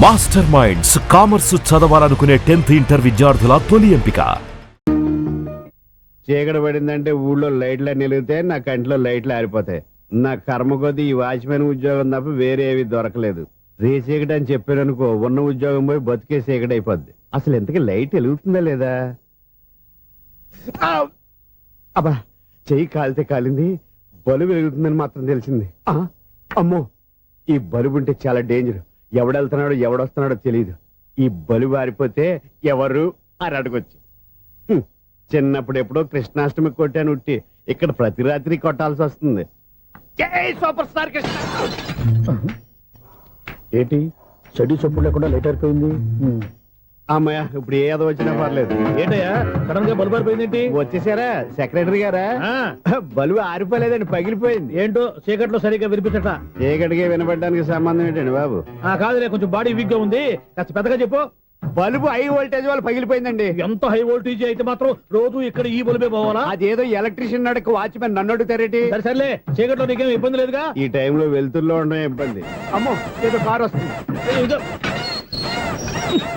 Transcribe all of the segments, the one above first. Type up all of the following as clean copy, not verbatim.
Master minds commerce చదవాలనుకునే 10th inter విద్యార్థుల తొలి ఎంపిక. చీకటి పడిందంటే ఊళ్ళో లైట్లు నిలిగితే నా కంటిలో లైట్లు ఆరిపోతాయి. నా కర్మ కొద్దీ ఈ వాచ్మెన్ ఉద్యోగం తప్ప వేరే ఏవి దొరకలేదు. రే చీకటి అని చెప్పారనుకో, ఉన్న ఉద్యోగం పోయి బతికే చీకటి అయిపోద్ది. అసలు ఇంతకీ లైట్ వెలుగుతుందా లేదా? అబ్బా, చెయ్యి కాలితే కాలింది, బలుబు వెలుగుతుందని మాత్రం తెలిసింది. అమ్మో, ఈ బలుబు ఉంటే చాలా డేంజర్. ఎవడెళ్తున్నాడో ఎవడొస్తున్నాడో తెలియదు. ఈ బలుబు ఆరిపోతే ఎవరు అని అడగొచ్చు. చిన్నప్పుడు ఎప్పుడో కృష్ణాష్టమి కొట్టాను ఉట్టి, ఇక్కడ ప్రతి రాత్రి కొట్టాల్సి వస్తుంది. జై సూపర్ స్టార్ కృష్ణ. ఏంటి చెడు చప్పుడు లేకుండా లేట్ అయిపోయింది? అమ్మయ్య, ఇప్పుడు ఏదో వచ్చినా పర్లేదు. ఏంటయ్యా సడన్ గా బల్బు ఆరిపోయింది? వచ్చేసారా సెక్రటరీ గారా? బలుబు ఆరిపోలేదండి, పగిలిపోయింది. ఏంటో చీకట్లో సరిగ్గా వినిపించట. చీకటికి వినపడడానికి సంబంధం ఏంటండి బాబు? కాదులే, కొంచెం బాడీ వీక్ గా ఉంది, కాస్త పెద్దగా చెప్పు. బల్బు హై వోల్టేజ్ వల్ల పగిలిపోయిందండి. ఎంత హై వోల్టేజ్ అయితే మాత్రం రోజు ఇక్కడ ఈ బల్బే పోవాలా? అదేదో ఎలక్ట్రీషియన్ అడగ వాచ్మెన్ నన్ను అడుగుతారేటి? సరే సర్లే, చీకట్లో నీకేం ఇబ్బంది లేదుగా? ఈ టైంలో వెళ్తుల్లో ఉండడం ఇబ్బంది. అమ్మో, ఏదో కారు వస్తుంది.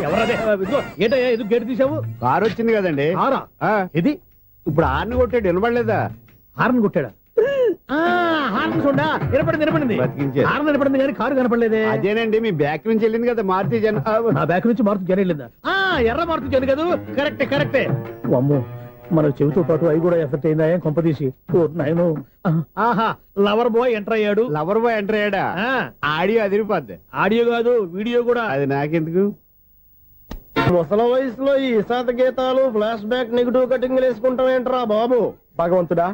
ఎవరదే? ఏంటయ్యా ఎందుకు గేటు తీసావు? కారు వచ్చింది కదండి. ఇది ఇప్పుడు హార్న్ కొట్టాడు, వినపడలేదా? హార్న్ కొట్టాడా? హార్న్ చూడా వినపడింది. హార్న్ వినపడింది కానీ కారు కనపడలేదే. అదేనండి, మీ బ్యాక్ నుంచి వెళ్ళింది కదా మారుతి జన్. ఆ బ్యాక్ నుంచి మారుతి జన్ వెళ్ళిందా? ఎర్ర మారుతి జన్ కదా. కరెక్టే. అమ్మో, మన చెవితో పాటు అవి కూడా ఎఫెక్ట్ అయిందా కొంపదీసి? ఆహా, లవర్ బాయ్ ఎంటర్ అయ్యాడు. లవర్ బాయ్ ఎంటర్ అయ్యాడా? ఆడియో అదిరిపోద్ది. ఆడియో కాదు, వీడియో కూడా. అది నాకెందుకు? ముసల వయసులో ఈ ఇసాత గీతాలు, ఫ్లాష్ బ్యాక్, నెగిటివ్ కటింగ్ వేసుకుంటాం ఏంట్రా బాబు? భగవంతుడా,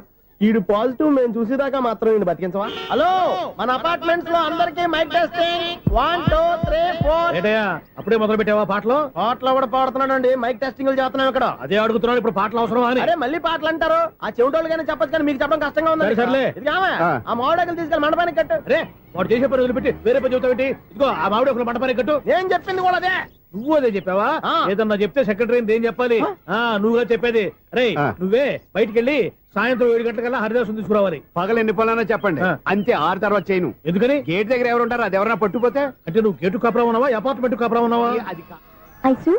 ఈడు పాజిటివ్ మేము చూసేదాకా మాత్రం ఈయన బతికించవా? హలో, మన అపార్ట్మెంట్స్ లో అందరికీ మైక్ టెస్టింగ్. 1 2 3 4. ఏంటయ్యా అప్పుడే మొదలు పెట్టావా పాటలు? పాటలు కూడా పాడుతున్నాడు అండి, మైక్ టెస్టింగ్ చేస్తున్నాం ఇక్కడ. అదే అడుగుతున్నాడు, ఇప్పుడు పాటలు అవసరమా అని. అరే మళ్ళీ పాటలు అంటారు, ఆ చెవిటోళ్ళు కానీ చెప్పచ్చు కానీ మీకు చెప్పడం కష్టంగా ఉంది. సర్లే, ఆ మామిడాకులు తీసుకెళ్ళి మండపానికి కట్టు. రే, వాడు చేసే పని వదిలిపెట్టి వేరే పని చెబుతావు. ఇదిగో ఆ మామిడాకులు మండపానికి కట్టు. నేను చెప్పింది కూడా అదే. నువ్వు అదే చెప్పావా? ఏదన్నా చెప్తే సెక్రటరీ ఏం చెప్పాలి? నువ్వుగా చెప్పేది. రే, నువ్వే బయటికి వెళ్ళి సాయంత్రం 7 గంటలకల్లా హరిదాసు తీసుకురావాలి. పగలు ఎన్ని పనులన్నా చెప్పండి, అంతే. 6 తర్వాత చేయను. ఎందుకని? గేట్ దగ్గర ఎవరు ఉంటారు, అది ఎవరన్నా పట్టుపోతే. అంటే నువ్వు గేటు కాపురా ఉన్నావా, అపార్ట్మెంట్ కాపురా ఉన్నావా? ఐసు,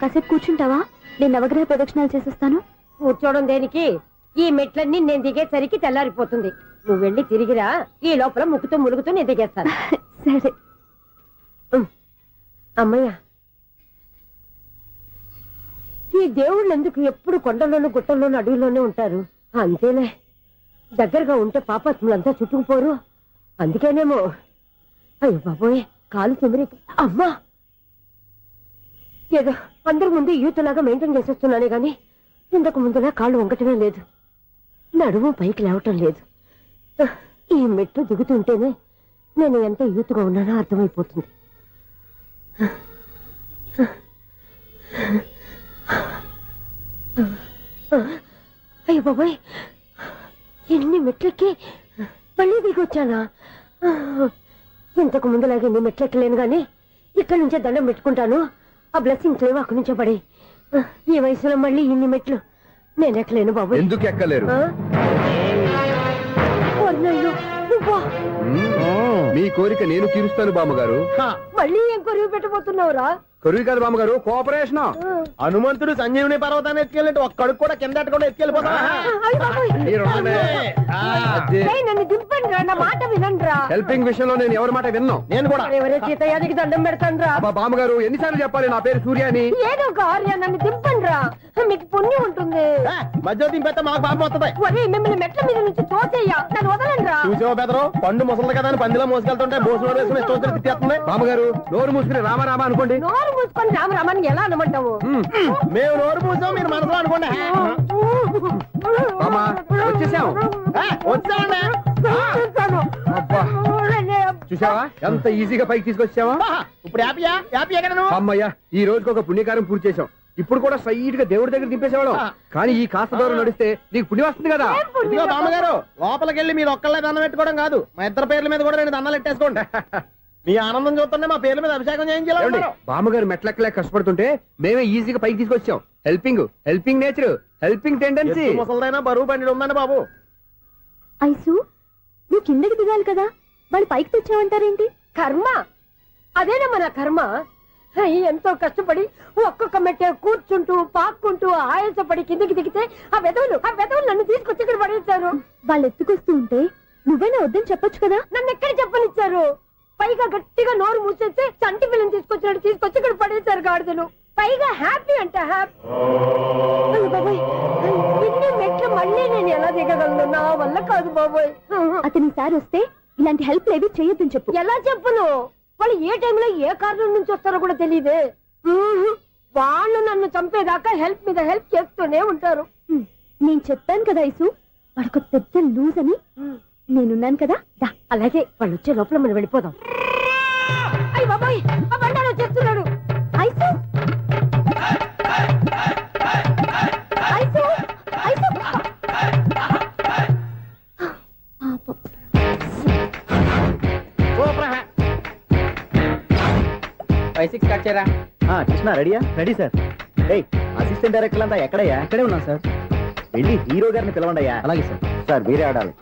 కాసేపు కూర్చుంటావా? నేను నవగ్రహ ప్రదక్షిణాలు చేసేస్తాను. కూర్చోవడం దేనికి? ఈ మెట్లన్నీ నేను దిగేసరికి తెల్లారిపోతుంది. నువ్వు వెళ్ళి తిరిగిరా, ఈ లోపల ముక్కుతూ ములుగుతూ నేను దిగేస్తాను. సరే అమ్మయ్య, ఈ దేవుళ్ళు ఎందుకు ఎప్పుడు కొండల్లోనూ గుట్టల్లోనూ అడవిలోనే ఉంటారు? అంతేలే, దగ్గరగా ఉంటే పాపాత్ములంతా చుట్టుకుపోరు. అందుకేనేమో. అయ్యో బాబోయ్, కాలు చెమిరి. అమ్మా, ఏదో అందరి ముందు యూత్లాగా మెయింటైన్ చేసేస్తున్నానే గాని ఇంతకు ముందులా కాళ్ళు వంకటమే లేదు, నడుము పైకి లేవటం లేదు. ఈ మెట్లు దిగుతుంటేనే నేను ఎంత యూత్గా ఉన్నానో అర్థమైపోతుంది. అయ్యో బాబాయ్, ఎన్ని మెట్లెక్కి మళ్ళీ దిగొచ్చానా? ఇంతకు ముందులాగే ఎన్ని మెట్లెక్కలేను గాని ఇక్కడి నుంచే దండం పెట్టుకుంటాను. ఆ బ్లెస్సింగ్స్ లేవు అక్కడి నుంచే పడి. ఈ వయసులో మళ్ళీ ఇన్ని మెట్లు నేను ఎక్కలేను బాబు. ఎందుకు ఎక్కలేరు? మీ కోరిక నేను తీరుస్తాను బామ్మగారు. మళ్ళీ ఏం కొరివి పెట్టబోతున్నావురా? కొరివి కాదు బామ్మగారు, కోఆపరేషన్. హనుమంతుడు సంజీవుని పర్వతాన్ని ఎత్తుకెళ్ళి ఒక్కడికి కూడా కింద కూడా ఎత్తుకెళ్ళిపోతా. నన్ను దింపండి రా, నా మాట వినండిరా. హెల్పింగ్ విషయంలో నేను ఎవరి మాట విన్నాను. నేను కూడా ఎవరే సీతయ్యానికి దండం పెడతాను రా. బామ్మగారు ఎన్నిసార్లు చెప్పాలి నా పేరు సూర్యాని? ఏదో ఒక ఆర్య, నన్ను దింపండి రా, మీకు పుణ్యం ఉంటుంది. మధ్య దింపేస్తే మాకు పాపం వస్తుంది. మిమ్మల్ని మెట్ల మీద నుంచి తోచేయ్యా, నన్ను వదలండి రా. చూసావా బెదరు, పండు ముసలి కదా అని పందిలో మోసుకెళ్తుంటే బోసులో వేసుకుని ఇష్టం తిట్టేస్తుంది. బామ్మగారు నోరు మూసుకుని రామారామా అనుకోండి. నోరు మూసుకొని రామరామాన్ని ఎలా అనమంటావు? మేము నోరు మూసాం, మీరు మనసులో అనుకోండి. వచ్చేసాం. వచ్చామండి. చూసావా ఎంత ఈజీగా పైకి తీసుకొచ్చావా? ఇప్పుడు హ్యాపీ ఎక్కడ నువ్వు? అమ్మయ్యా, ఈ రోజుకి ఒక పుణ్యకారం పూర్తి చేసాం. ఇప్పుడు కూడా స్ట్రైట్ గా దేవుడి దగ్గర దింపేసేవాళ్ళం. కానీ ఈ కాస్త దూరం నడిస్తే నీకు పుణ్యం వస్తుంది కదా. ఇదిగో బామ్మగారు, లోపలికి వెళ్ళి మీరు ఒక్కళ్ళే దండం పెట్టుకోవడం కాదు, మా ఇద్దరు పేర్ల మీద కూడా 2 దండాలు ఎట్టేసుకోండి. మీ ఆనందం చూస్తుంటే మా పేర్ల మీద అభిషేకం చేయించాలి. బామ్మగారు మెట్లెక్కలే కష్టపడుతుంటే మేమే ఈజీగా పైకి తీసుకొచ్చాం. Helping nature, helping tendency. ముసలిదైనా బరువు బండి ఉందండి బాబు. ఐసు, నువ్వు కిందకి దిగాలి కదా, వాళ్ళు పైకి తెచ్చావంటారేంటి? కర్మ, అదేనా మన కర్మ. ఎంతో కష్టపడి ఒక్కొక్క మెట్టే కూర్చుంటూ పాక్కుంటూ ఆయాసపడి కిందికి దిగితే ఆ వెధవులు నన్ను తీసుకొచ్చి ఇక్కడ పడేశారు. వాళ్ళు ఎత్తుకొస్తూ ఉంటే నువ్వేనా వద్దని చెప్పొచ్చు కదా. నన్ను ఎక్కడ చెప్పనిచ్చారు? పైగా గట్టిగా నోరు మూసేస్తే చంటి పిల్లని తీసుకొచ్చినట్టు తీసుకొచ్చి ఇక్కడ పడేశారు గాడిదలు. పైగా హ్యాపీ అంటే హ్యాపీ. అయ్యో బాబోయ్, ఇన్ని మెట్లు మళ్ళీ నేను ఎలా దిగగలను? నా వల్ల కాదు బాబోయ్. అతని సారి వస్తే ఇలాంటి హెల్ప్ లేవి చేయొద్దని చెప్పు. ఎలా చెప్పును? వాళ్ళు ఏ టైంలో ఏ కారణం నుంచి వస్తారో కూడా తెలియదే. వాళ్ళు నన్ను చంపేదాకా హెల్ప్ మీద హెల్ప్ చేస్తూనే ఉంటారు. నేను చెప్పాను కదా ఐసు, వాడొక పెద్ద లూజ్ అని. నేనున్నాను కదా. దా. అలాగే వాళ్ళు వచ్చే లోపల మనం వెళ్ళిపోదాం. అయ్య బాబాయ్, ఆ బండారు వచ్చేస్తున్నాడు. ఐసు ఐసు ఐసు పాపం. 5-6 స్టార్ట్ చేయరా. కృష్ణ రెడీయా? Ready sir. అసిస్టెంట్ డైరెక్టర్ అంతా ఎక్కడయ్యా? ఇక్కడే ఉన్నా సార్. వెళ్ళి హీరో గారిని పిలవండి అయ్యా. అలాగే సార్. సార్ మీరే ఆడాలి.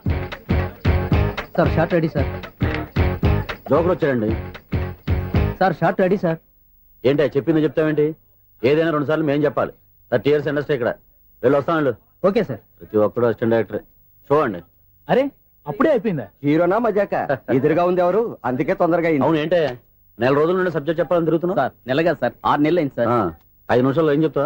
Sir short ready sir. జోకులు వచ్చాడండి. Sir short ready sir. ఏంటి చెప్పింది చెప్తావేంటి? ఏదైనా 2 సార్లు మేం చెప్పాలి. 30 years ఇండస్ట్రీ ఇక్కడ. వెళ్ళి వస్తాను. Okay sir. ప్రతి ఒక్కడు అసిస్టెంట్ డైరెక్టర్. చూడండి. అరే అప్పుడే అయిపోయిందా? హీరోనా మజాక? ఎదురుగా ఉంది ఎవరు, అందుకే తొందరగా అయింది. అవును, ఏంటే నెల రోజుల నుండి సబ్జెక్ట్ చెప్పాలని తిరుగుతున్నా? సార్ నెలగా సార్ 6 నెలలు అయింది సార్. 5 నిమిషాల్లో ఏం చెప్తా?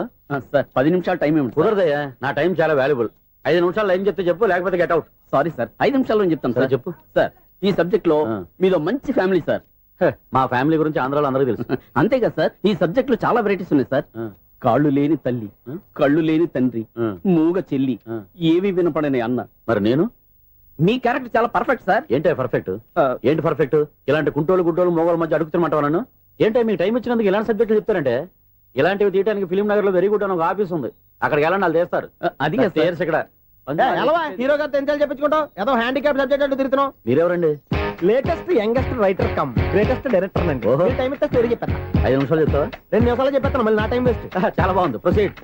సార్ 10 నిమిషాలు టైం ఏమి కుదరదయ్యా, నా టైం చాలా వాల్యుబుల్. 5 నిమిషాల్లో ఏం చెప్తే చెప్పు, లేకపోతే గెట్ అవుట్. సారీ సార్, 5 నిమిషాల్లో చెప్తాను సార్. చెప్పు. సార్ ఈ సబ్జెక్ట్ లో మీదో మంచి ఫ్యామిలీ సార్. మా ఫ్యామిలీ గురించి ఆంధ్రాలో అందరికీ తెలుసు. అంతేగా సార్, ఈ సబ్జెక్ట్ లో చాలా వెరైటీస్ ఉన్నాయి సార్. కాళ్ళు లేని తల్లి, కళ్ళు లేని తండ్రి, మూగ చెల్లి, ఏవి వినపడని అన్న. మరి నేను? మీ క్యారెక్టర్ చాలా పర్ఫెక్ట్ సార్. ఏంటే పర్ఫెక్ట్? ఏంటి పర్ఫెక్ట్? ఇలాంటి కుంటోలు గుడ్డోలు మోగోల మధ్య అడుగుతున్నమాట నన్ను. ఏంటంటే మీకు టైం ఇచ్చినందుకు ఇలాంటి సబ్జెక్టులు చెప్తారంటే? ఇలాంటివి తీయడానికి ఫిలిం నగర్ లో వెరీ గుడ్ అని ఒక ఆఫీస్ ఉంది. అక్కడికి వెళ్ళండి, వాళ్ళు చేస్తారు. అది ఇక్కడ హీరో గారు తెంచాలి చెప్పించుకుంటావు ఏదో హ్యాండిక్యాప్ సబ్జెక్ట్ అంటే తిరుగుతున్నావు. మీరెవరండి? Latest youngest writer cum greatest director అండి. ఓహో. టైం ఇస్తే స్టోరీ చెప్పేస్తా. 5 నిమిషాలు చెప్తావా? 2 నిమిషాలు చెప్పేస్తాను, మళ్ళీ నా టైం వేస్ట్. చాలా బాగుంది, ప్రొసీడ్.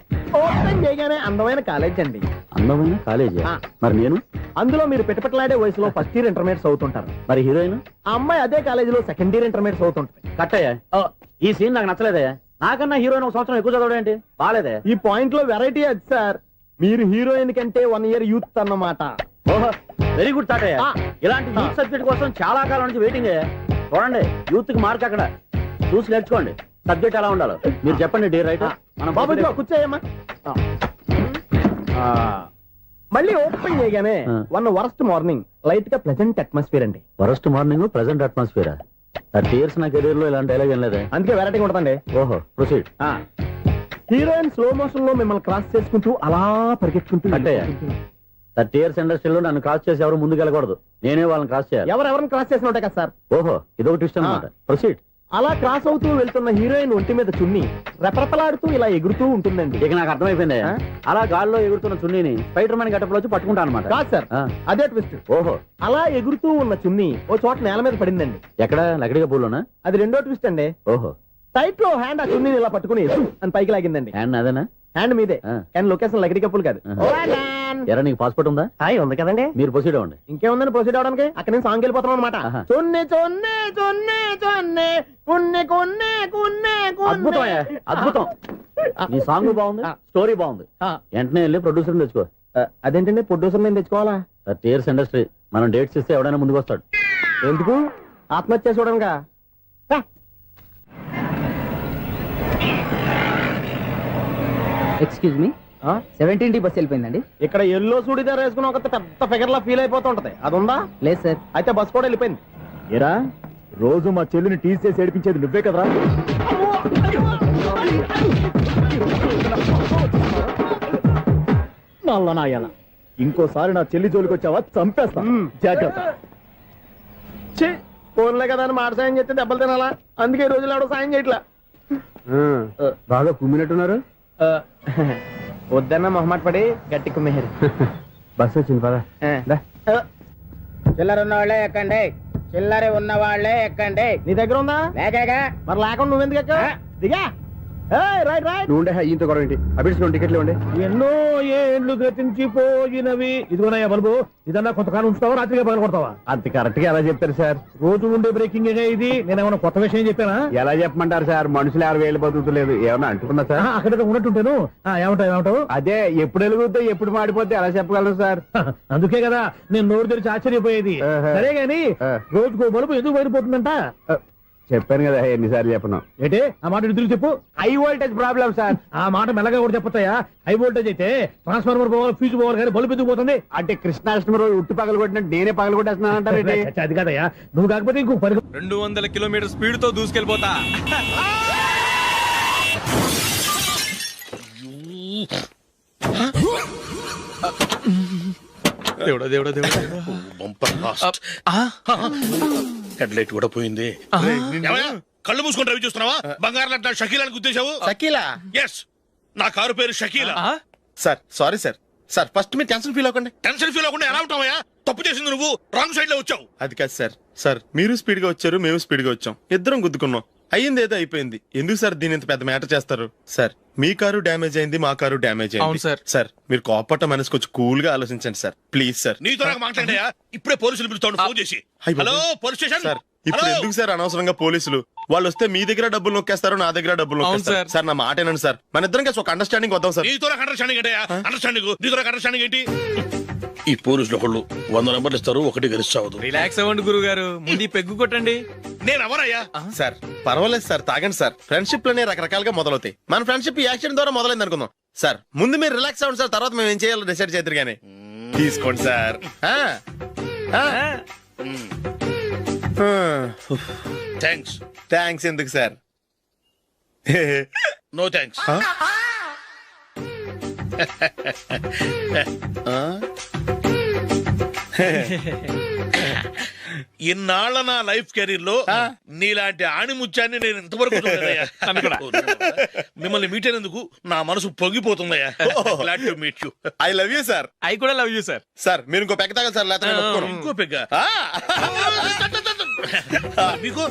ఓపెన్ చేయగానే అందమైన కాలేజ్ అండి. అందమైన కాలేజీ? మరి నేను? అందులో మీరు పెట్టుపట్లాడే వయసులో ఫస్ట్ ఇయర్ ఇంటర్మీడియట్స్ అవుతుంటారు. మరి హీరోయిన్? ఆ అమ్మాయి అదే కాలేజీలో సెకండ్ ఇయర్ ఇంటర్మీడియట్స్ అవుతుంటది. కట్టయ్యా, ఈ సీన్ నాకు నచ్చలేదయ్యా. నాకన్నా హీరోయిన్ 1 సంవత్సరం ఎక్కువ చదవడం ఏంటి? బాలేదే. ఈ పాయింట్ లో వెరైటీ అది సార్. మీరు హీరోయిన్ కంటే 1 year యూత్ అన్నమాట. ఓహో, వెరీ గుడ్ థాట్ అయ్యా. ఇలాంటి యూత్ సబ్జెక్ట్ కోసం చాలా కాలం నుంచి వెయిటింగ్ అయ్యా. చూడండి, యూత్ కి మార్క్ అక్కడ చూసి నేర్చుకోండి. సబ్జెక్ట్ ఎలా ఉండాలో మీరు చెప్పండి. డే రైట్ బాబు కూర్చోయమ్మా. మళ్ళీ ఓపెన్ చేయగానే 1 worst మార్నింగ్, లైట్ గా ప్లెజెంట్ అట్మాస్ఫియర్ అండి. Worst morning, present atmosphere. 30 years నా కెరీర్ లో ఇలాంటి డైలాగ్ ఏం లేదే. అందుకే వెరైటీ ఉంటుందండి. ఓహో, ప్రొసీడ్. హీరోయిన్ స్లో మోషన్ లో మిమ్మల్ని క్రాస్ చేసుకుంటూ అలా పరిగెత్తుకుంటూ అంటే 30 years ఇండస్ట్రీలో నన్ను క్రాస్ చేసి ఎవరు ముందుకు వెళ్ళకూడదు, నేనే వాళ్ళని క్రాస్ చేయాలి. ఎవరెవరిని క్రాస్ చేసిన ఉంటాయి కదా సార్. ఓహో, ఇదొక ట్విస్ట్ అన్నమాట. ప్రొసీడ్. అలా క్రాస్ అవుతూ వెళ్తున్న హీరోయిన్ ఒంటి మీద చున్ని రెపరెపలాడుతూ ఇలా ఎగురుతూ ఉంటుందండి. ఇక నాకు అర్థమైపోయింది. అలా గాల్లో ఎగురుతున్న చున్నీని స్పైడర్ మ్యాన్ గెటప్ లో వచ్చి పట్టుకుంటా అనమాట. కాదు సార్, అదే ట్విస్ట్. ఓహో, అలా ఎగురుతూ ఉన్న చున్ని ఓ చోట నేల మీద పడిందండి. ఎక్కడ? లకడిగా పూలోనా? అది రెండో ట్విస్ట్ అండి. ఓహో, టైట్ లో హ్యాండ్ ఆ చున్నీని ఇలా పట్టుకుని అని పైకి లాగిందండి. హ్యాండ్ అదేనా? హ్యాండ్ మీదే, కానీ లొకేషన్ లకడి కప్పులు కాదు. ఎరా, నీకు పాస్పోర్ట్ ఉందా? హాయ్, ఉంది కదండి. మీరు ప్రొసీడ్ అవ్వండి. ఇంకేముందని ప్రొసీడ్ అవడానికి? అక్కడ నుంచి సాంగ్ వెళ్ళిపోతున్నాం అనమాట. చున్ని చున్ని చున్ని చున్ని కున్ని కున్ని కున్ని. అద్భుతం అయ్యా, అద్భుతం. నీ సాంగ్ బాగుంది, స్టోరీ బాగుంది. వెంటనే వెళ్ళి ప్రొడ్యూసర్ తెచ్చుకో. అదేంటండి ప్రొడ్యూసర్ నేను తెచ్చుకోవాలా? 30 years ఇండస్ట్రీ, మనం డేట్స్ ఇస్తే ఎవడైనా ముందుకు వస్తాడు. ఎందుకు? ఆత్మహత్య చూడనుగా. Excuse me, 17D bus వెళ్ళిపోయిందండి. ఇక్కడ ఎల్లో చూడిదార్ వేసుకుని ఒక పెద్ద ఫిగర్ లా ఫీల్ అయిపోతుంటది, అది ఉందా? లేదు సార్. అయితే బస్ కూడా వెళ్ళిపోయింది. ఏరా, రోజు మా చెల్లిని టీస్ చేసి ఏడిపించేది నువ్వే కదరా? నల్లనాయాల, ఇంకోసారి నా చెల్లి జోలికి వచ్చావా చంపేస్తా, జాగ్రత్త. ఫోన్లే కదా అని మాట సాయం చేస్తే దెబ్బలు తినాలా? అందుకే ఈ రోజులు ఎవడో సాయం చేయట్లా. బాగా కుమ్మినట్టున్నారు. వద్దన్న మొహమాట పడి గట్టి కుమ్మేరు. బస్ వచ్చింది పద. చిల్లర ఉన్న వాళ్ళే ఎక్కండి, చిల్లర ఉన్న వాళ్ళే ఎక్కండి. నీ దగ్గర ఉందా? లేకగా. మరి లేకుండా నువ్వెందుకు ఎక్కావు? దిగా. Right right. నువ్వు ఉండే ఇంత గొడవ ఏంటి? అభిడ్స్ టికెట్లు ఇవ్వండి. ఎన్నో ఏండ్లు గతించిపోయినవి. ఇదిగోనయ్యా బల్బు, ఇదన్నా కొంతకాలం ఉంచుతావా, రాత్రిగా పగల కొడతావా? అంత కరెక్ట్ గా ఎలా చెప్తారు సార్? రోజు ఉండే బ్రేకింగ్ ఇది. నేనేమన్నా కొత్త విషయం చెప్పానా? ఎలా చెప్పమంటారు సార్? మనుషులు 60 బతుకుతలేదు, ఏమన్నా అంటున్నా సార్? అక్కడ ఉన్నట్టుంటాను. ఏమంటావు? అదే ఎప్పుడు వెలుగుతే ఎప్పుడు మాడిపోతే ఎలా చెప్పగలరు సార్? అందుకే కదా నేను నోరు తెరిచి ఆశ్చర్యపోయేది. సరే గాని రోజుకో బల్బు ఎందుకు బయటపోతుందంట? చెప్పాను కదా ఎన్నిసార్లు చెప్పను. ఏంటే ఆ మాట ఇద్దరు చెప్పు. High voltage problem sir. ఆ మాట మెల్లగా కూడా చెప్పతాయా? హై వోల్టేజ్ అయితే ట్రాన్స్ఫార్మర్ పోవాలి, ఫ్యూజ్ పోవాలి, కానీ బల్బు ఎందుకు పోతుంది? అంటే కృష్ణాష్టమి రోజు ఉట్టి పగలు కొట్టినట్టు నేనే పగలు కొట్టేస్తున్నాను అంటారు. అది కాదయ్యా, నువ్వు కాకపోతే ఇంకో 200 కిలోమీటర్ స్పీడ్ తో దూసుకెళ్ళిపోతా. దేవుడా దేవుడా దేవుడా, బంపర్ లాస్ట్. హెడ్ లైట్ కూడా పోయింది. ఏమయ్య, కళ్ళు మూసుకొని రవి చూస్తున్నావా? బంగారం లాంటి షకీలాని గుర్తించావు? షకీలా? ఎస్, నా కారు పేరు Shakeela. Sir sorry sir. Sir first మీరు టెన్షన్ ఫీల్ అవ్వకండి. టెన్షన్ ఫీల్ అవ్వకుండా ఎలా ఉంటావయ్యా? తప్పు చేసింది నువ్వు, రాంగ్ సైడ్ లో వచ్చావు. అది కాదు సార్. సార్ మీరు స్పీడ్ గా వచ్చారు, మేము స్పీడ్ గా వచ్చాం, ఇద్దరం గుద్దుకున్నాం. అయ్యింది ఏదో అయిపోయింది. ఎందుకు సార్ దీని ఇంత పెద్ద మ్యాటర్ చేస్తారు? సార్ మీ కారు డ్యామేజ్ అయింది, మా కారు డ్యామేజ్ అవును అయింది. సార్. సార్ మీరు కోపట్ట మనసు కొంచెం కూల్ గా ఆలోచించండి సార్, ప్లీజ్ సార్. నీతో నాకు మాట్లాడాయా? ఇప్పుడే పోలీసులు పిలుస్తాను, ఫోన్ చేసి. అయ్ బాబోయ్. Hello police station. సార్ ఇప్పుడు హలో? ఎందుకు సార్ అనవసరంగా పోలీసులు? వాళ్ళు వస్తే మీ దగ్గర డబ్బులు నొక్కేస్తారు, నా దగ్గర డబ్బులు అవును నొక్కేస్తారు. సార్. సార్ నా మాట ఏనండి సార్, మన ఇద్దరం కలిసి ఒక అండర్స్టాండింగ్ వద్దాం సార్. నీతో నాకు అండర్స్టాండింగ్ ఏంటయ్యా? అండర్స్టాండింగ్ నీతో నాకు అండర్స్టాండింగ్ ఏంటి? ఈ పోలీసులు ఒకళ్ళు 100 నెంబర్లు ఇస్తారు, ఒకటి గెలిచావదు. రిలాక్స్ అవ్వండి గురువు గారు, ముందు ఈ పెగ్గు కొట్టండి. నేను ఎవరయ్యా? సార్ పర్వాలేదు సార్, తాగండి సార్. ఫ్రెండ్షిప్ లోనే రకరకాలుగా మొదలవుతాయి. మన ఫ్రెండ్షిప్ ఈ యాక్సిడెంట్ ద్వారా మొదలైంది అనుకుందాం. సార్ ముందు మీరు రిలాక్స్ అవ్వండి సార్, తర్వాత మేము ఏం చేయాలో డిసైడ్ చేద్దరు గానీ. తీసుకోండి సార్. థ్యాంక్స్. థ్యాంక్స్ ఎందుకు సార్? No thanks. ఇన్నాళ్ళ నా లైఫ్ కెరీర్ లో నీలాంటి ఆణిముత్యాన్ని నేను ఇంతవరకు చూడలేదయ్యా. మిమ్మల్ని మీట్ అయినందుకు నా మనసు పొంగిపోతుందయ్యా. Glad to meet you. I love you sir. I కూడా లవ్ యూ సార్. సార్ మీరు ఇంకో పెక్క తాగాలి సార్, లేకపోతే నేను ఒప్పుకోను. ఇంకో పెగ్గ మీకు?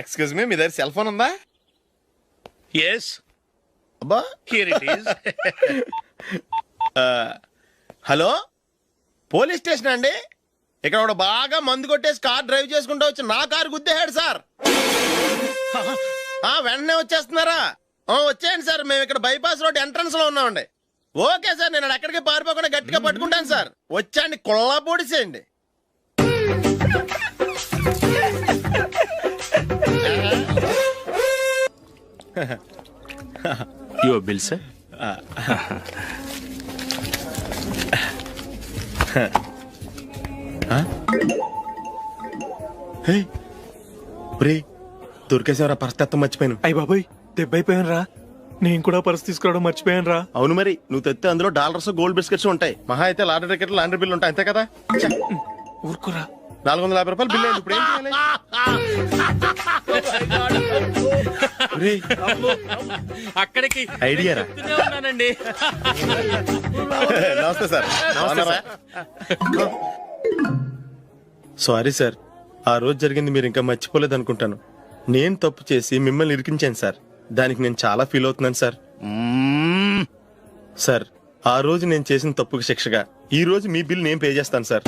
ఎక్స్క్యూజ్ మీ, మీ దగ్గర సెల్ ఫోన్ ఉందా? ఎస్, అబ్బా here it is. Hello, police station అండి. ఇక్కడ ఒకడు బాగా మందు కొట్టేసి కార్ డ్రైవ్ చేసుకుంటూ వచ్చి నా కారు గుద్దేశాడు సార్. వెంటనే వచ్చేస్తున్నారా? వచ్చేయండి సార్, మేము ఇక్కడ బైపాస్ రోడ్ ఎంట్రన్స్ లో ఉన్నామండి. ఓకే సార్, నేను ఎక్కడికి పారిపోకుండా గట్టిగా పట్టుకుంటాను సార్. వచ్చాండి, కుళ్ళా పొడిసేయండి. Your bill sir. దొరికేసేవరా, పరిస్థితి మర్చిపోయాను. అయ్య బాబాయ్, దెబ్బైపోయాను రా. నేను కూడా పర్స్ తీసుకురావడం మర్చిపోయాను రా. అవును మరి, నువ్వు తెస్తే అందులో డాలర్స్ గోల్డ్ బిస్కెట్స్ ఉంటాయి. మహా అయితే లాటరీ టికెట్ లాండ్రీ బిల్ ఉంటాయి, అంతే కదా. ఊరుకురా. 450 రూపాయలు బిల్ అయింది. ఇప్పుడు ఏం చేయాలి? ఒరేయ్, అక్కడికి ఐడియా రా. చెప్తూనే ఉన్నానండి. నమస్తే సార్. సారీ సార్, ఆ రోజు జరిగింది మీరు ఇంకా మర్చిపోలేదు అనుకుంటాను. నేను తప్పు చేసి మిమ్మల్ని ఇరికించాను సార్. దానికి నేను చాలా ఫీల్ అవుతున్నాను సార్. సార్ ఆ రోజు నేను చేసిన తప్పుకి శిక్షగా ఈ రోజు మీ బిల్ నేను పే చేస్తాను సార్.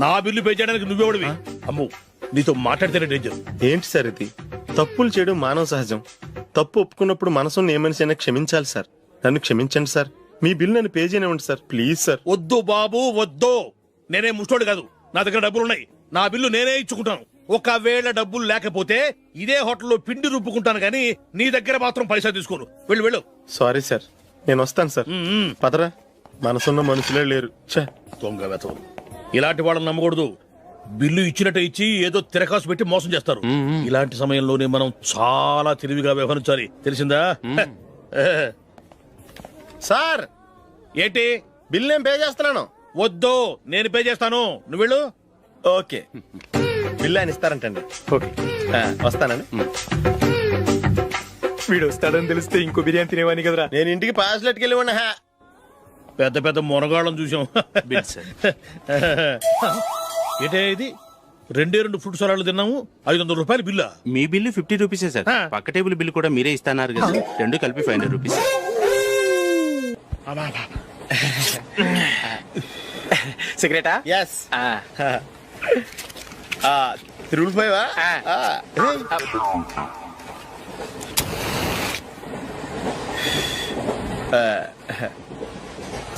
నా బిల్లు పే చేయడానికి నువ్వెవడివి? అమ్ము, నీతో మాట్లాడితేనే డేంజర్. ఏంటి సార్ ఇది? తప్పులు చేయడం మానవ సహజం. తప్పు ఒప్పుకున్నప్పుడు మనసుని ఏ మనిషి అయినా క్షమించాలి సార్. నన్ను క్షమించండి సార్. మీ బిల్ నన్ను పే చేయనివ్వండి సార్, ప్లీజ్ సార్. వద్దు బాబు, వద్దు. నేనే ముష్టోడు కాదు, నా దగ్గర డబ్బులు ఉన్నాయి. నా బిల్లు నేనే ఇచ్చుకుంటాను. ఒకవేళ డబ్బులు లేకపోతే ఇదే హోటల్లో పిండి రుబ్బుకుంటాను, కానీ నీ దగ్గర మాత్రం పైసా తీసుకోను. వెళ్ళు వెళ్ళు. సారీ సార్, నేను వస్తాను సార్. పదరా, మనసున్న మనుషులే లేరు. ఛే, దొంగ వెతవు. ఇలాంటి వాళ్ళని నమ్మకూడదు. బిల్లు ఇచ్చినట్టు ఇచ్చి ఏదో తిరకాసు పెట్టి మోసం చేస్తారు. ఇలాంటి సమయంలోనే మనం చాలా తెలివిగా వ్యవహరించాలి, తెలిసిందా? సార్ ఏంటి? బిల్ నేను పే చేస్తున్నాను. వద్దు, నేను పే చేస్తాను, నువ్వు వెళ్ళు. ఓకే, బిల్ ఆయన ఇస్తారంటండి. ఓకే, వస్తానండి. వీడు వస్తాడని తెలిస్తే ఇంకో బిర్యానీ తినేవాని కదరా. నేను ఇంటికి పాస్లెట్కి వెళ్ళి ఉన్నా. పెద్ద పెద్ద మునగాళ్ళం చూసాం. ఏంటే ఇది? 2 ఫ్రూట్ సలాడ్లు తిన్నాము, 500 రూపాయలు బిల్లా. మీ బిల్లు 50 రూపీసే సార్. పక్క టేబుల్ బిల్లు కూడా మీరే ఇస్తాన్నారు కదా, రెండు కలిపి 500 రూపీస్. సిగరెటా? ఎస్. 3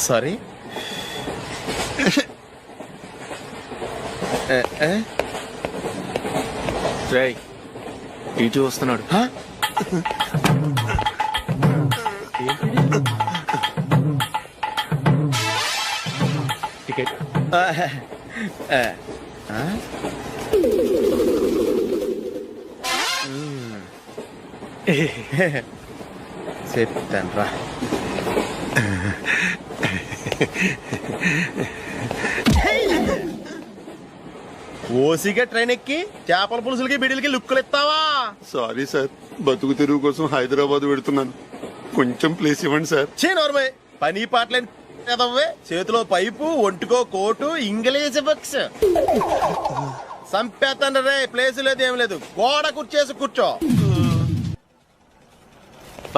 సారీ. ఇటు వస్తున్నాడు. టికెట్. చెప్తాను రా. ఓసిగా ట్రైన్ ఎక్కి చేపల పులుసులకి బిడిలకి లుక్కులు ఇస్తావా? సారీ సార్, బతుకు తెరువు కోసం హైదరాబాద్ పెడుతున్నాను, కొంచెం ప్లేస్ ఇవ్వండి సార్. నోర్మే, పని పాటలేని కదవ్వే. చేతిలో పైపు, ఒంటికో కోటు, ఇంగ్లీష్ బుక్స్. సంపేతండ్రి రే, ప్లేస్ లేదు ఏం లేదు, గోడ కుర్చేసి కూర్చో.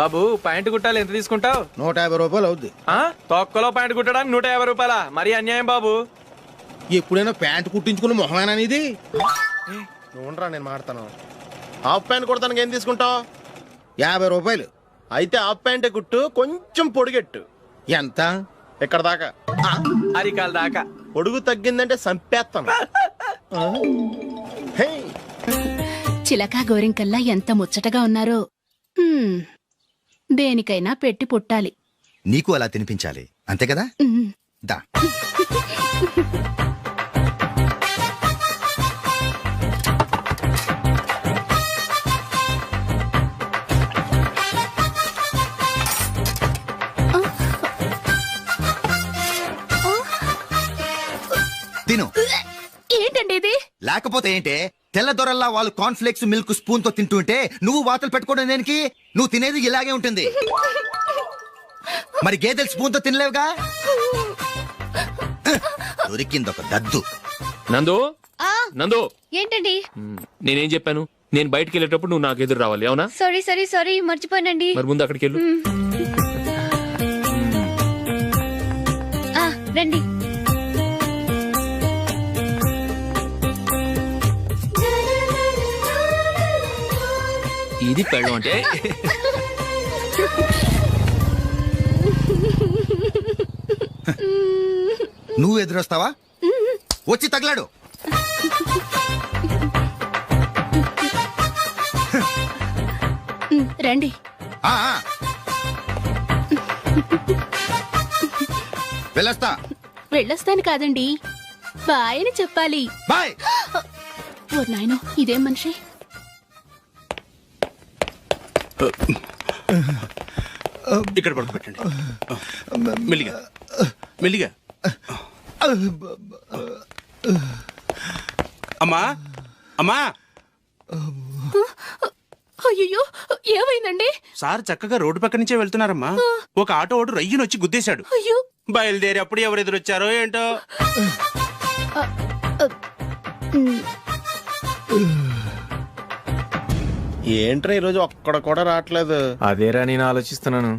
బాబు ప్యాంటు కుట్టాలి, ఎంత తీసుకుంటావు? 150 రూపాయలు అవుద్ది. తొక్కలో ప్యాంటు కుట్టడానికి 150 రూపాయల? మరి అన్యాయం బాబు. ఎప్పుడైనా ప్యాంటు కుట్టించుకుని మొహమేనా ఇది? చూడరా, నేను మాడతాను. హాఫ్ ప్యాంట్ కుడతానికి ఏం తీసుకుంటావు? 50 రూపాయలు. అయితే హాఫ్ ప్యాంటే కుట్టు, కొంచెం పొడిగెట్టు. ఎంత? ఎక్కడ దాకా? అరికాల దాకా. పొడుగు తగ్గిందంటే సంపేస్తాను. హే, చిలకా గోరింకల్లా ఎంత ముచ్చటగా ఉన్నారో. దేనికైనా పెట్టి పుట్టాలి. నీకు అలా తినిపించాలి, అంతే కదా? దా. తిను. ఏంటండి ఇది? లేకపోతే ఏంటే, తెల్ల దొరల్లా వాళ్ళు కార్న్ఫ్లేక్స్ మిల్క్ స్పూన్ తో తింటుంటే నువ్వు వాతలు పెట్టుకోవడం దేనికి? నువ్వు తినేది ఇలాగే ఉంటుంది. మరి గేదెలు స్పూన్ తో తినలేవుగా. దొరికింది ఒక దద్దు. నందు, నందు, ఏంటండి? నేనేం చెప్పాను? నేను బయటికి వెళ్ళేటప్పుడు నువ్వు నాకు ఎదురు రావాలి, అవునా? సారీ మర్చిపోయానండి. మరి ముందు అక్కడికి వెళ్ళు. రండి. ఇది పెళ్ళం అంటే. నువ్వు ఎదురొస్తావా? వచ్చి తగలాడు. రండి. ఆ, ఆ. వెళ్ళొస్తా. వెళ్ళొస్తాను కాదండి, బాయ్ అని చెప్పాలి. బాయ్. ఓ నాయనో, ఇదేం మనిషి? ఇక్కడ పడుకోబెట్టండి. మెల్లిగా మెల్లిగా. అమ్మా, అమ్మా. అయ్యో, ఏమైందండి? సార్ చక్కగా రోడ్డు పక్క నుంచే వెళ్తున్నారమ్మా. ఒక ఆటో ఓడు రయ్యనొచ్చి గుద్దేశాడు. అయ్యో. బయలుదేరి అప్పుడు ఎవరు ఎదురొచ్చారో ఏంటో. ఏంట్రా ఈరోజు ఒక్కడ కూడా రావట్లేదు? అదేరా నేను ఆలోచిస్తున్నాను.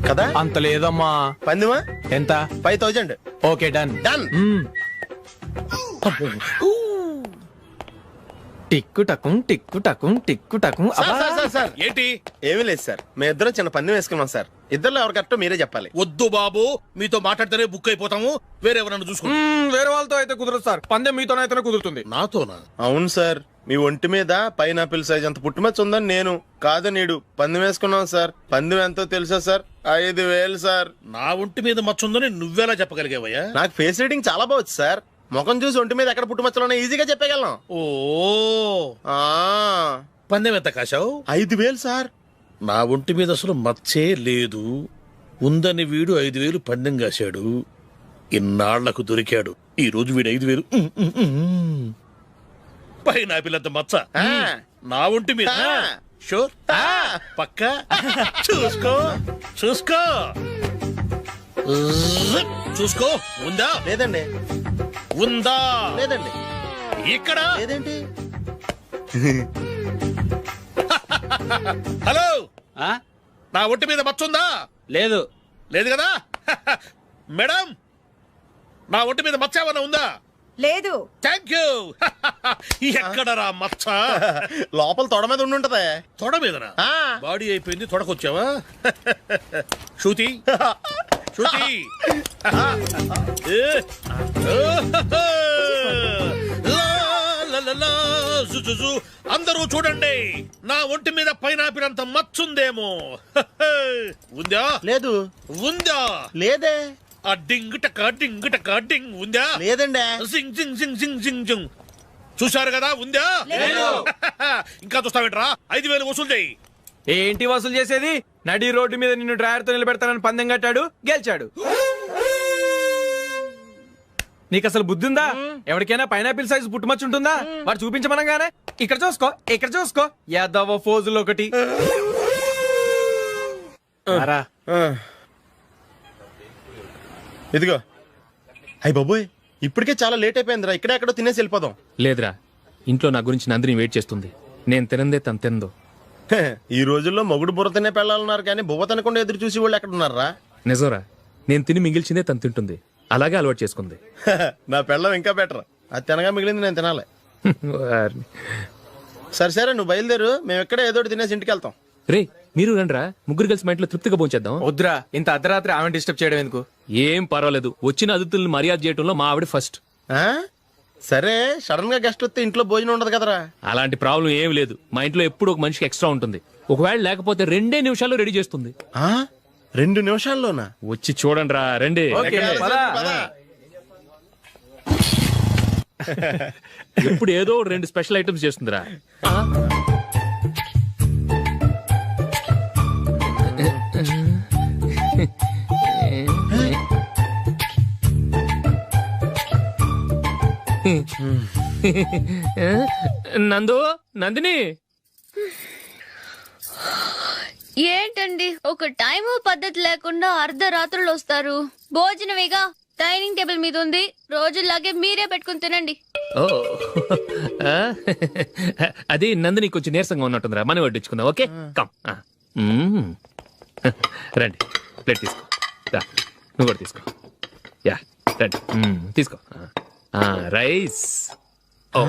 కదా అంత లేదమ్మా. పందిమా ఎంత? 5000. Okay, done. డన్. టిక్కు టకుం టిక్కు టకుం టిక్కు టకుం. సార్ ఏంటి? ఏమీ లేదు సార్, మేము ఇద్దరు చిన్న పందెం వేసుకున్నాం సార్. ఇద్దరు ఎవరు కరెక్టో మీరే చెప్పాలి. వద్దు బాబు, మీతో మాట్లాడితేనే బుక్ అయిపోతాము. వేరెవరన్నా చూసుకోండి. వేరే వాళ్ళతో అయితే కుదరదు సార్, పందెం మీతోనైతేనే కుదురుతుంది. నాతోనా? అవును సార్, మీ ఒంటి మీద పైనాపిల్ సైజ్ అంత పుట్టుమచ్చ ఉందని నేను కాదు నీడు పందెం వేసుకున్నాం సార్. పందెం ఎంతో తెలుసా సార్? 5000 సార్. నా ఒంటి మీద మచ్చ ఉందని నువ్వెలా చెప్పగలిగావయ్యా? నాకు ఫేస్ రీడింగ్ చాలా బాగుంది సార్. ముఖం చూసి ఒంటి మీద ఎక్కడ పుట్టుమచ్చలో ఈజీగా చెప్పగలను. ఓ, పందెం ఎంత కాశావు? 5000 సార్. నా ఒంటి మీద అసలు మచ్చే లేదు. ఉందని వీడు 5000 పందెం కాశాడు. ఇన్నాళ్లకు దొరికాడు. ఈ రోజు వీడు 5000. పైన పిల్లంత మచ్చ నా ఒంటి మీద. షూర్, పక్క చూసుకో చూసుకో. చూసుకో. ఉందా? లేదండి. ఉందా? లేదండి. ఇక్కడ లేదేంటి? హలో, ఆ? నా ఒంటి మీద మచ్చుందా? లేదు. లేదు కదా? మేడం, నా ఒంటి మీద మచ్చ ఏమన్నా ఉందా? లేదు. Thank you. ఎక్కడరా మచ్చ? లోపల తొడ మీద ఉండుంటదే. తొడ మీదనా? ఆ. బాడీ అయిపోయింది, తొడకొచ్చావా? శృతి, శృతి. అందరూ చూడండి, నా ఒంటి మీద పైనాపిల్ అంత మచ్చుందేమో. ఉందా? లేదు. ఉందా? లేదే. ఆ డింగ్ టక డింగ్ టక డింగ్ ఉందా? లేదండి. జింగ్ జింగ్ జింగ్ జింగ్ జింగ్ జింగ్. చూశారు కదా? ఉందా? ఇంకా చూస్తావేంట్రా? 5,000 వసూలు చేయి. ఏంటి వసూలు చేసేది? నడి రోడ్డు మీద నిన్ను డ్రైవర్ తో నిలబెడతానని పందెం కట్టాడు, గెలిచాడు. నీకు అసలు బుద్ధి ఉందా? ఎవరికైనా పైనాపిల్ సైజు పుట్టుమచ్చు ఉంటుందా? వాడు చూపించమనగానే ఇక్కడ చూసుకో, ఇక్కడ చూసుకో, యాదవ ఫోజులు ఒకటి. ఇదిగో. అయ్య బాబోయ్, ఇప్పటికే చాలా లేట్ అయిపోయిందిరా. ఇక్కడే ఎక్కడో తినేసి వెళ్ళిపోదాం. లేదురా, ఇంట్లో నా గురించి నందిని వెయిట్ చేస్తుంది. నేను తినందే తను తిందో. ఈ రోజుల్లో మొగుడు బుర్ర తినే పెళ్ళాలన్నారు కానీ బువ్వ తినకుండా ఎదురు చూసి వాళ్ళు ఎక్కడ ఉన్నారా? నిజంరా, నేను తిని మిగిల్చిందే తను తింటుంది. అలాగే అలవాటు చేసుకుంది. నా పెళ్ళం ఇంకా బెటర్. అది తినగా మిగిలింది నేను తినాలి. వారిని. సరే సరే, నువ్వు బయలుదేరు. మేము ఎక్కడే ఏదో ఒకటి తినేసి ఇంటికి వెళ్తాం. రే, మీరు రండిరా, ముగ్గురు కలిసి మా ఇంట్లో తృప్తిగా పోంచేద్దాం. వద్దురా, ఇంత అర్ధరాత్రి ఆమె డిస్టర్బ్ చేయడం ఎందుకు? ఏం పర్వాలేదు, వచ్చిన అతిథుల్ని మర్యాద చేయడంలో మా ఆవిడ ఫస్ట్. ఆ? సరే, సడన్ గా గెస్ట్ వస్తే ఇంట్లో భోజనం ఉండదు కదరా? అలాంటి ప్రాబ్లం ఏం లేదు. మా ఇంట్లో ఎప్పుడు ఒక మనిషికి ఎక్స్ట్రా ఉంటుంది. ఒకవేళ లేకపోతే 2 నిమిషాల్లో రెడీ చేస్తుంది. 2 నిమిషాల్లోనా? వచ్చి చూడండి రా, రండి. ఎప్పుడు ఏదో 2 స్పెషల్ ఐటమ్స్ చేస్తుందిరా. నందు, నందిని. ఏంటండి ఒక టైము పద్ధతి లేకుండా అర్ధరాత్రులు వస్తారు? భోజనమేగా డైనింగ్ టేబుల్ మీద ఉంది, రోజుల్లాగే మీరే పెట్టుకుని తినండి. ఓ, అది నందిని కొంచెం నీరసంగా ఉన్నట్టుందిరా, మనం వడ్డించుకుందాం. Okay, come. రండి, ప్లేట్ తీసుకో. నువ్వు కూడా తీసుకో. యా, రండి, తీసుకో. రైస్. ఓ,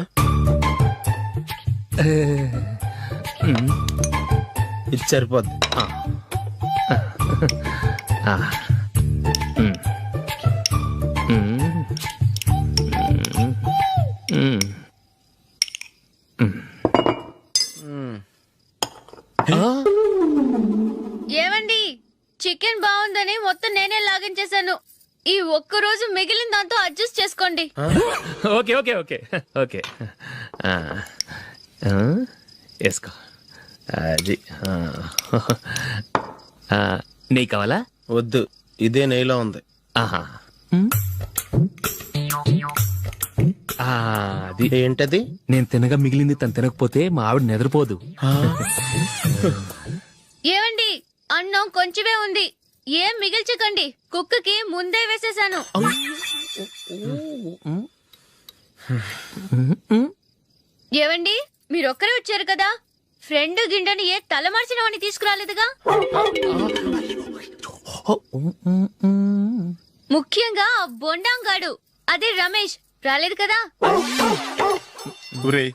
ఇది సరిపోద్ది. ఏమండి, చికెన్ బాగుందని మొత్తం నేనే లాగించేశాను. ఈ ఒక్క రోజు మిగిలిన దాంతో అడ్జస్ట్ చేసుకోండి. Okay okay okay okay. వేసుకో. అది నెయ్యి కావాలా? వద్దు, ఇదే నెయ్యిలో ఉంది. ఆహా, అది ఏంటది? నేను తినగా మిగిలింది తను తినకపోతే మా ఆవిడ నిద్రపోదు. ఏమండి, అన్నం కొంచెమే ఉంది, ఏం మిగిల్చకండి. కుక్కకి ముందే వేసేసాను. ఏవండి, మీరొక్కరే వచ్చారు కదా, ఫ్రెండ్ గిండెని ఏ తలమార్చిన వాడిని తీసుకురాలేదుగా? ముఖ్యంగా బొండాంగాడు, అదే రమేష్ రాలేదు కదా? ఊరే,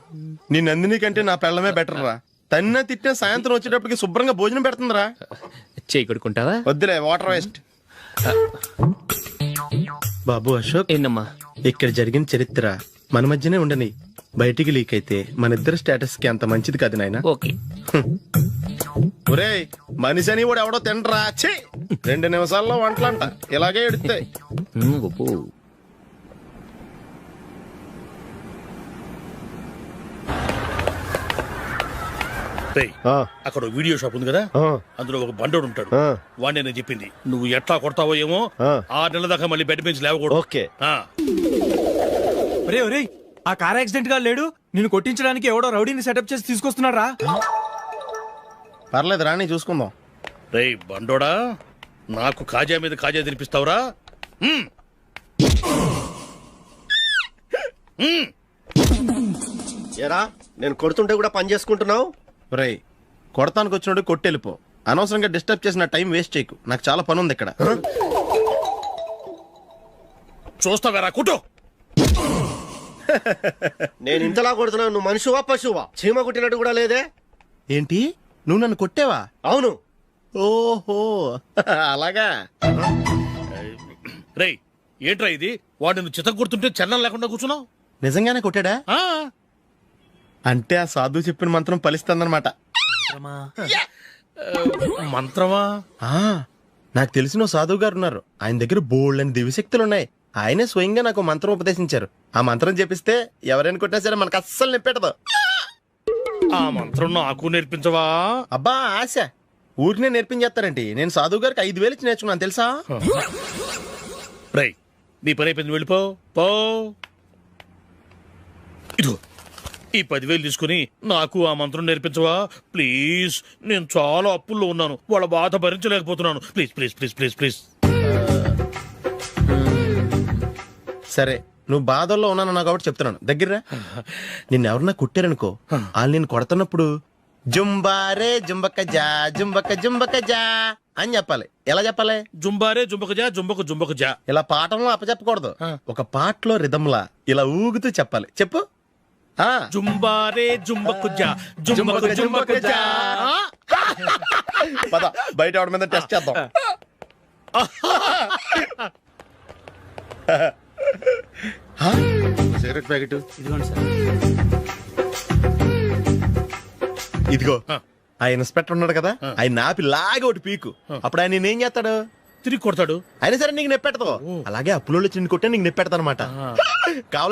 నీ నందిని కంటే నా పెళ్ళమే బెటర్ రా. తన్న తిట్టిన సాయంత్రం వచ్చేటప్పటికి శుభ్రంగా భోజనం పెడుతుందిరా. చేయి కొడుకుంటావా? వద్దులే, వాటర్ వేస్ట్. బాబు అశోక్, ఏంటమ్మా? ఇక్కడ జరిగిన చరిత్ర మన మధ్యనే ఉండని. బయటికి లీక్ అయితే మన ఇద్దరు స్టేటస్ కి అంత మంచిది కాదు నాయన. ఓకే. ఒరే, మనిషి అని కూడా ఎవడో తినరా. 2 నిమిషాల్లో వంటలంట, ఇలాగే ఎడుతాయి. అక్కడ వీడియో షాప్ ఉంది కదా, అందులో ఒక బండోడు ఉంటాడు. వాడిని నేను చెప్పింది, నువ్వు ఎట్లా కొడతావో ఏమో, 6 నెలల దాకా మళ్ళీ బెడ్ నుంచి లేవకూడదు. ఓకే. ఒరే ఒరే, ఆ కార్ యాక్సిడెంట్ గా లేడు, నిన్ను కొట్టించడానికి ఎవడో రౌడీని సెటప్ చేసి తీసుకొస్తున్నారా? పర్లేదు రాని, చూసుకుందాం. రేయ్ బండోడా, నాకు కాజా మీద కాజా తినిపిస్తావురా? ఏరా నేను కొడుతుంటే కూడా పని చేసుకుంటున్నావు. రేయ్ కొడతానికి వచ్చినోడు కొట్టెళ్ళిపో. అనవసరంగా డిస్టర్బ్ చేసిన టైం వేస్ట్ చేయకు. నాకు చాలా పని ఉంది ఇక్కడ. చూస్తావేరా కుట్టు. నేను ఇంతలా కొడుతున్నావు, నువ్వు మనిషివా పశువా? చీమ కుట్టినట్టు కూడా లేదే. ఏంటి నువ్వు నన్ను కొట్టేవా? అవును. ఓహో అలాగా. రేయ్ ఏంట్రా ఇది? వాడు నువ్వు చిత్త గుర్తుంటే చలనం లేకుండా కూర్చున్నావు. నిజంగానే కొట్టాడా? అంటే ఆ సాధువు చెప్పిన మంత్రం ఫలిస్తుందన్నమాట. మంత్రమా? నాకు తెలిసిన ఓ సాధువు గారు ఉన్నారు. ఆయన దగ్గర బోల్డ్ అని దివ్యశక్తులు ఉన్నాయి. ఆయనే స్వయంగా నాకు మంత్రం ఉపదేశించారు. ఆ మంత్రం చెప్పిస్తే ఎవరైనా కొట్టినా సరే మనకు అస్సలు నిప్పెట్టదు. ఆ మంత్రం నాకు నేర్పించవా? అబ్బా ఆశ ఊరినే నేర్పించేస్తారండి. నేను సాధువు గారికి 5,000 ఇచ్చి నేర్చుకున్నాను తెలుసా? రేయ్ నీ పని అయిపోయింది, వెళ్ళిపో పో. ఇదిగో ఈ 10,000 తీసుకుని నాకు ఆ మంత్రం నేర్పించవా ప్లీజ్? నేను చాలా అప్పుల్లో ఉన్నాను, వాళ్ళ బాధ భరించలేకపోతున్నాను. Please please please please please. సరే నువ్వు బాధల్లో ఉన్నాను నాకు కాబట్టి చెప్తున్నాను. దగ్గర నిన్ను ఎవరన్నా కుట్టారనుకో, వాళ్ళు నేను కొడుతున్నప్పుడు జుంబారే జుంబక జా జుంబక జుంబక జా అని చెప్పాలి. ఎలా చెప్పాలి? జుంబారే జుంబక జా జుంబకు జుంబకు జా. ఇలా పాఠంలో అప్పచెప్పకూడదు. ఒక పాటలో రిధంలా ఇలా ఊగుతూ చెప్పాలి. చెప్పు. జుంబారే జుంబకు జా జుంబకు జుంబకు జా. పద బయట ఆవిడ మీద టెస్ట్ చేద్దాం. సిగరెట్ ప్యాకెట్ ఇదిగోండి సార్. ఇదిగో. ఆ ఇన్స్పెక్టర్ ఉన్నాడు కదా, ఆయన ఆపి లాగే ఒకటి పీకు. అప్పుడు ఆయన నేనేం చేస్తాడు? తిరిగి కొడతాడు. అయినా సరే నీకు నెప్పెడతావు. అలాగే అప్పులో చిన్న కొట్టే నీకు నెప్పెడతా అనమాట. కావాలి